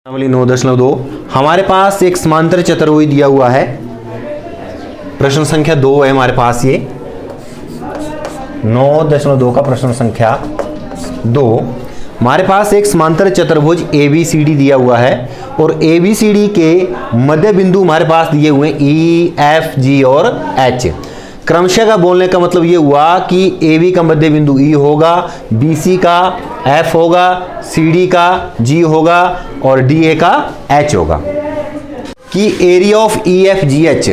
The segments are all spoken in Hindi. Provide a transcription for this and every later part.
प्रश्नावली 9.2 हमारे पास एक समांतर चतुर्भुज दिया हुआ है। प्रश्न संख्या 2 है हमारे पास। ये 9.2 का प्रश्न संख्या 2। हमारे पास एक समांतर चतुर्भुज ABCD दिया हुआ है और ABCD के मध्य बिंदु हमारे पास दिए हुए E, F, G और H। क्रमशः का बोलने का मतलब ये हुआ कि AB का मध्य बिंदु E होगा, BC का F होगा, CD का G होगा और DA का H होगा। कि एरिया ऑफ EFGH,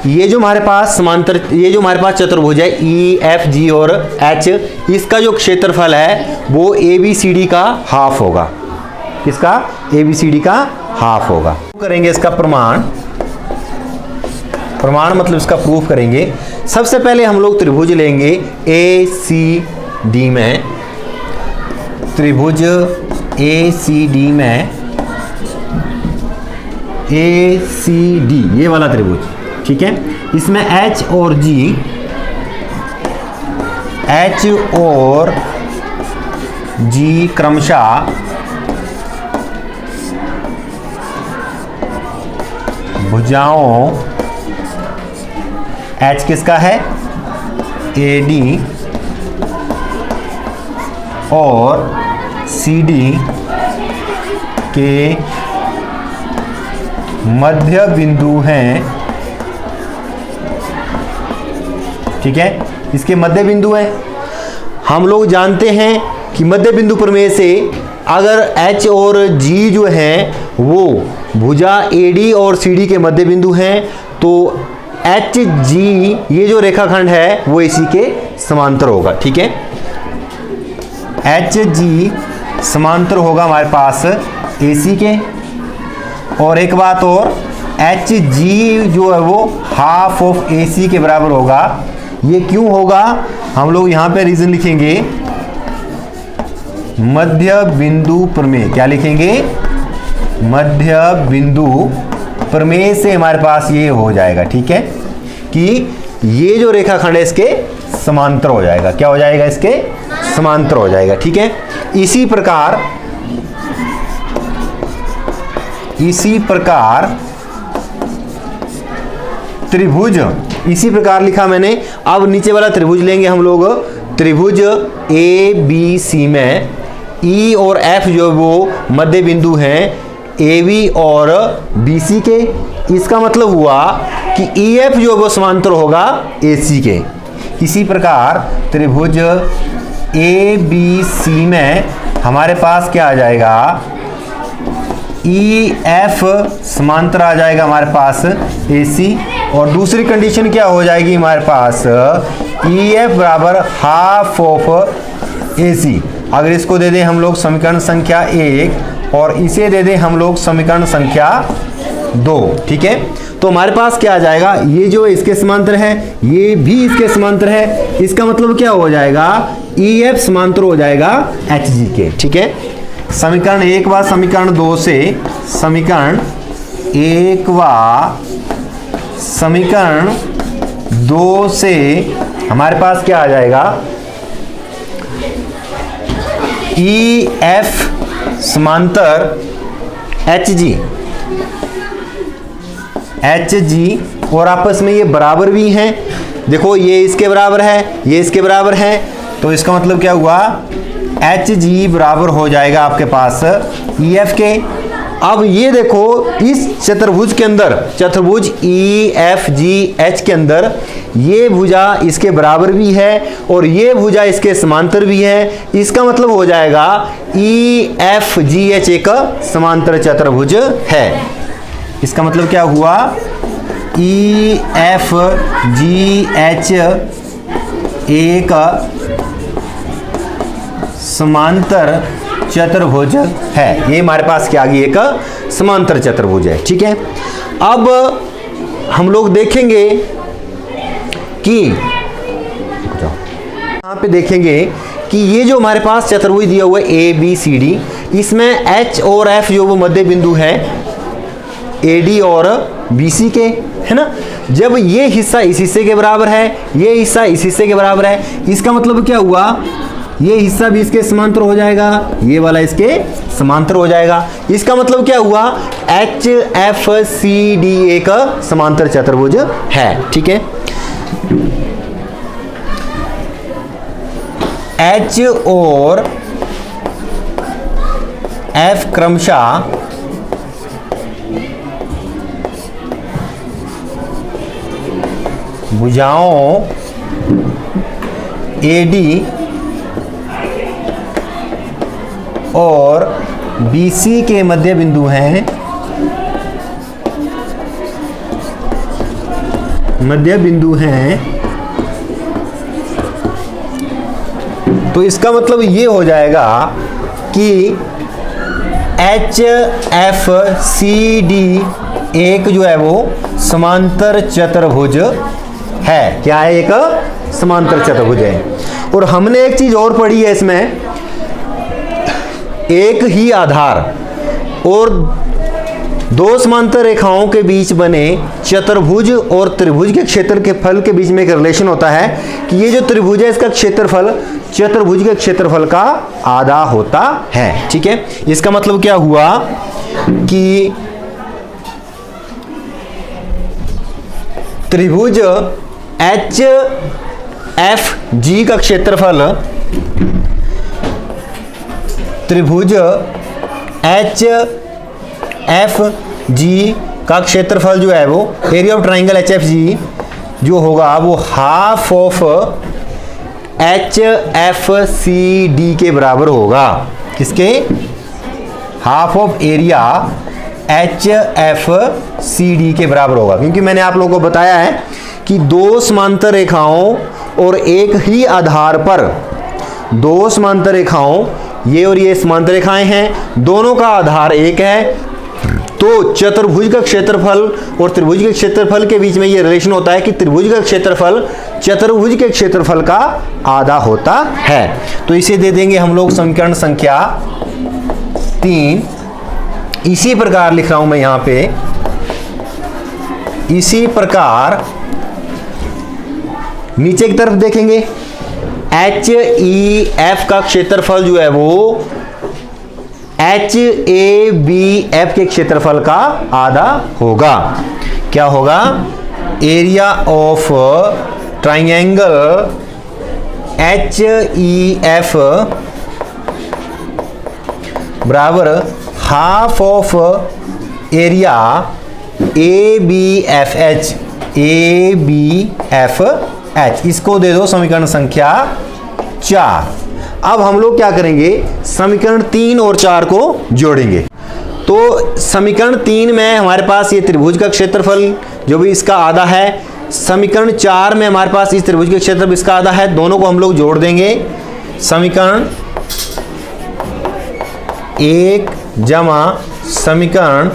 ये जो हमारे पास समांतर, ये जो हमारे पास चतुर्भुज है EFG और H, इसका जो क्षेत्रफल है वो ABCD का हाफ होगा। किसका? ABCD का हाफ होगा। करेंगे इसका प्रमाण मतलब इसका प्रूफ करेंगे। सबसे पहले हम लोग त्रिभुज लेंगे ACD में, त्रिभुज ACD में, ACD ये वाला त्रिभुज, ठीक है। इसमें H और G, H और G क्रमशः भुजाओं, H किसका है? AD और CD के मध्य बिंदु हैं, ठीक है। इसके मध्य बिंदु हैं। हम लोग जानते हैं कि मध्य बिंदु प्रमेय से अगर H और G जो हैं वो भुजा AD और CD के मध्य बिंदु हैं तो HG ये जो रेखाखंड है वो इसी के समांतर होगा, ठीक है। HG समांतर होगा हमारे पास AC के। और एक बात और, HG जो है वो हाफ ऑफ AC के बराबर होगा। ये क्यों होगा? हम लोग यहां पे रीजन लिखेंगे, मध्य बिंदु प्रमेय। क्या लिखेंगे? मध्य बिंदु प्रमेय से हमारे पास ये हो जाएगा, ठीक है, कि ये जो रेखाखंड है इसके समांतर हो जाएगा। क्या हो जाएगा? इसके समांतर हो जाएगा, ठीक है। इसी प्रकार त्रिभुज, इसी प्रकार लिखा मैंने। अब नीचे वाला त्रिभुज लेंगे हम लोग, त्रिभुज ABC में E और F जो वो मध्य बिंदु हैं AB और BC के। इसका मतलब हुआ कि EF जो वो समांतर होगा AC के। इसी प्रकार त्रिभुज ABC में हमारे पास क्या आ जाएगा? EF समांतर आ जाएगा हमारे पास AC। और दूसरी कंडीशन क्या हो जाएगी हमारे पास? EF बराबर हाफ ऑफ AC। अगर इसको दे दें हम लोग समीकरण संख्या 1 और इसे दे दें हम लोग समीकरण संख्या 2, ठीक है। तो हमारे पास क्या आ जाएगा? ये जो इसके समांतर है ये भी इसके समांतर है। इसका मतलब क्या हो जाएगा? EF समांतर हो जाएगा HG के, ठीक है। समीकरण 1 व समीकरण 2 से, समीकरण 1 व समीकरण 2 से हमारे पास क्या आ जाएगा? EF समांतर HG और आपस में ये बराबर भी हैं। देखो ये इसके बराबर है, ये इसके बराबर है, तो इसका मतलब क्या हुआ? HG बराबर हो जाएगा आपके पास EF के। अब ये देखो इस चतुर्भुज के अंदर, चतुर्भुज EFGH के अंदर ये भुजा इसके बराबर भी है और ये भुजा इसके समांतर भी है। इसका मतलब हो जाएगा EFGH एक समांतर चतुर्भुज है। इसका मतलब क्या हुआ? EFGH एक समांतर चतुर्भुज है। ये हमारे पास क्या आ गई? एक समांतर चतुर्भुज है, ठीक है। अब हम लोग देखेंगे कि यहाँ पे देखेंगे कि ये जो हमारे पास चतुर्भुज दिया हुआ है ABCD, इसमें H और F जो वो मध्य बिंदु है AD और BC के, है ना। जब ये हिस्सा इस हिस्से के बराबर है, ये हिस्सा इस हिस्से के बराबर है, इसका मतलब क्या हुआ? ये हिस्सा भी इसके समांतर हो जाएगा, ये वाला इसके समांतर हो जाएगा। इसका मतलब क्या हुआ, HFCD एक समांतर चतुर्भुज है। ठीक है, H और F क्रमशः भुजाओं AD और BC के मध्य बिंदु हैं, तो इसका मतलब ये हो जाएगा कि HFCD एक जो है वो समांतर चतुर्भुज है। क्या है, एक समांतर चतुर्भुज है। और हमने एक चीज और पढ़ी है इसमें, एक ही आधार और दो समांतर रेखाओं के बीच बने चतुर्भुज और त्रिभुज के क्षेत्र के फल के बीच में एक रिलेशन होता है कि ये जो त्रिभुज है इसका क्षेत्रफल चतुर्भुज के क्षेत्रफल का आधा होता है। ठीक है, इसका मतलब क्या हुआ कि त्रिभुज HFG का क्षेत्रफल त्रिभुज HFG का क्षेत्रफल जो है वो एरिया ऑफ ट्राइंगल HFG जो होगा वो हाफ ऑफ HFCD के बराबर होगा। किसके, हाफ ऑफ एरिया HFCD के बराबर होगा। क्योंकि मैंने आप लोगों को बताया है कि दो समांतर रेखाओं और एक ही आधार पर दो समांतर रेखाओं, ये और ये समांतर रेखाएं हैं, दोनों का आधार एक है, तो चतुर्भुज का क्षेत्रफल और त्रिभुज के क्षेत्रफल के बीच में ये रिलेशन होता है कि त्रिभुज का क्षेत्रफल चतुर्भुज के क्षेत्रफल का आधा होता है। तो इसे दे देंगे हम लोग समीकरण संख्या 3। इसी प्रकार लिख रहा हूं मैं यहां पे, इसी प्रकार नीचे की तरफ देखेंगे, HEF का क्षेत्रफल जो है वो HABF के क्षेत्रफल का आधा होगा। क्या होगा, एरिया ऑफ ट्राइंगल HEF बराबर हाफ ऑफ एरिया ABFH। इसको दे दो समीकरण संख्या 4। अब हम लोग क्या करेंगे, समीकरण 3 और 4 को जोड़ेंगे। तो समीकरण 3 में हमारे पास ये त्रिभुज का क्षेत्रफल जो भी इसका आधा है, समीकरण 4 में हमारे पास इस त्रिभुज के क्षेत्रफल इसका आधा है, दोनों को हम लोग जोड़ देंगे। समीकरण 1 जमा समीकरण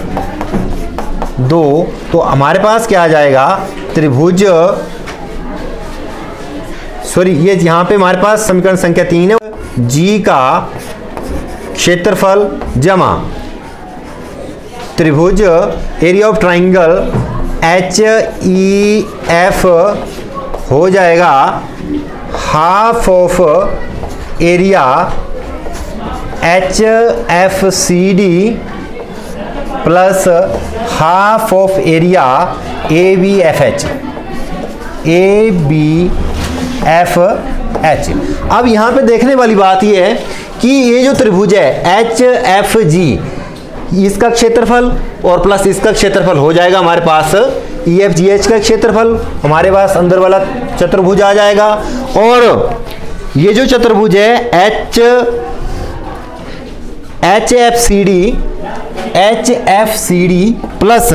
2, तो हमारे पास क्या आ जाएगा, त्रिभुज ये यहां पे हमारे पास समीकरण संख्या 3 है, G का क्षेत्रफल जमा त्रिभुज एरिया ऑफ ट्राइंगल HEF हो जाएगा half of area HFCD plus half of area ABFH। अब यहां पे देखने वाली बात यह है कि ये जो त्रिभुज है HFG, इसका क्षेत्रफल और प्लस इसका क्षेत्रफल हो जाएगा हमारे पास EFGH का क्षेत्रफल, हमारे पास अंदर वाला चतुर्भुज आ जाएगा। और ये जो चतुर्भुज है HFCD प्लस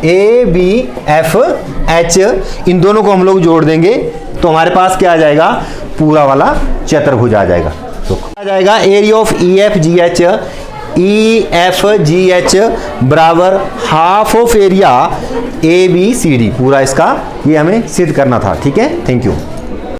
ABFH, इन दोनों को हम लोग जोड़ देंगे तो हमारे पास क्या आ जाएगा, पूरा वाला चतुर्भुज आ जाएगा। तो आ जाएगा एरिया ऑफ EFGH बराबर हाफ ऑफ एरिया ABCD। पूरा इसका ये हमें सिद्ध करना था। ठीक है, थैंक यू।